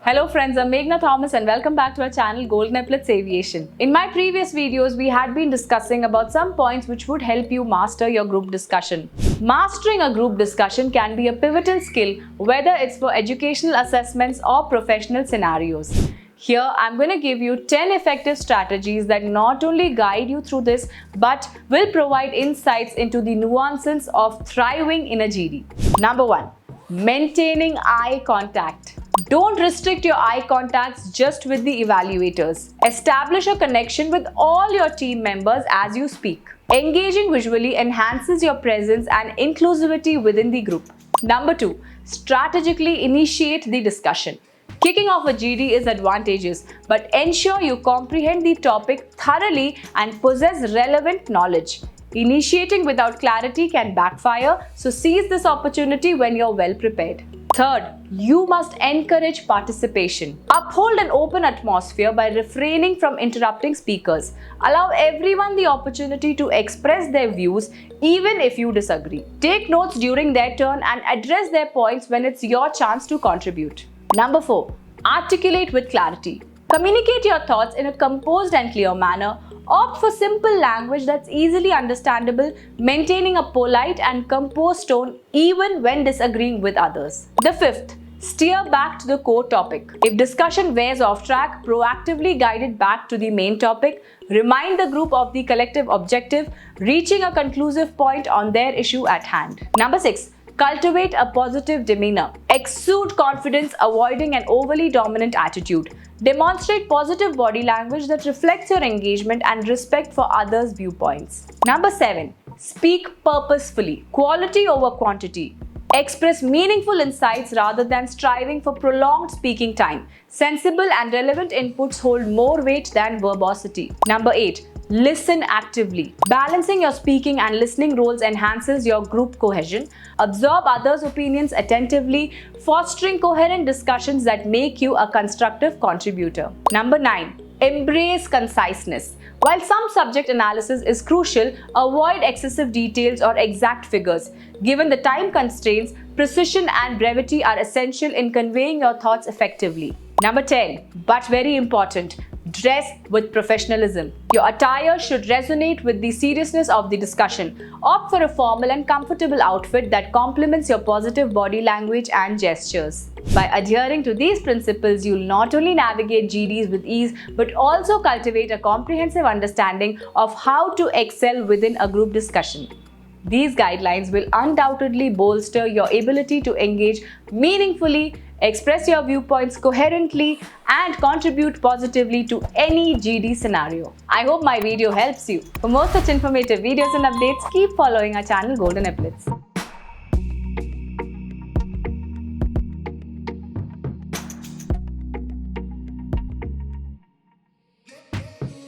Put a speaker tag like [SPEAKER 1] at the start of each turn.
[SPEAKER 1] Hello friends, I'm Meghna Thomas and welcome back to our channel Golden Epaulettes Aviation. In my previous videos, we had been discussing about some points which would help you master your group discussion. Mastering a group discussion can be a pivotal skill, whether it's for educational assessments or professional scenarios. Here, I'm going to give you 10 effective strategies that not only guide you through this, but will provide insights into the nuances of thriving in a GD. Number 1. Maintaining eye contact. Don't restrict your eye contacts just with the evaluators. Establish a connection with all your team members as you speak. Engaging visually enhances your presence and inclusivity within the group. Number 2. Strategically initiate the discussion. Kicking off a GD is advantageous, but ensure you comprehend the topic thoroughly and possess relevant knowledge. Initiating without clarity can backfire, so seize this opportunity when you're well prepared. Third, you must encourage participation. Uphold an open atmosphere by refraining from interrupting speakers. Allow everyone the opportunity to express their views even if you disagree. Take notes during their turn and address their points when it's your chance to contribute. Number 4. Articulate with clarity. Communicate your thoughts in a composed and clear manner. Opt for simple language that's easily understandable, maintaining a polite and composed tone even when disagreeing with others. The 5th, steer back to the core topic. If discussion veers off track, proactively guide it back to the main topic. Remind the group of the collective objective, reaching a conclusive point on their issue at hand. Number 6. Cultivate a positive demeanor. Exude confidence, avoiding an overly dominant attitude. Demonstrate positive body language that reflects your engagement and respect for others' viewpoints. Number 7. Speak purposefully. Quality over quantity. Express meaningful insights rather than striving for prolonged speaking time. Sensible and relevant inputs hold more weight than verbosity. Number 8. Listen actively. Balancing your speaking and listening roles enhances your group cohesion. Absorb others' opinions attentively, fostering coherent discussions that make you a constructive contributor. Number 9. Embrace conciseness. While some subject analysis is crucial, avoid excessive details or exact figures. Given the time constraints, precision and brevity are essential in conveying your thoughts effectively. Number 10, but very important, dress with professionalism. Your attire should resonate with the seriousness of the discussion. Opt for a formal and comfortable outfit that complements your positive body language and gestures. By adhering to these principles, you'll not only navigate GDs with ease, but also cultivate a comprehensive understanding of how to excel within a group discussion. These guidelines will undoubtedly bolster your ability to engage meaningfully, express your viewpoints coherently, and contribute positively to any GD scenario. I hope my video helps you. For more such informative videos and updates, keep following our channel Golden Epaulettes.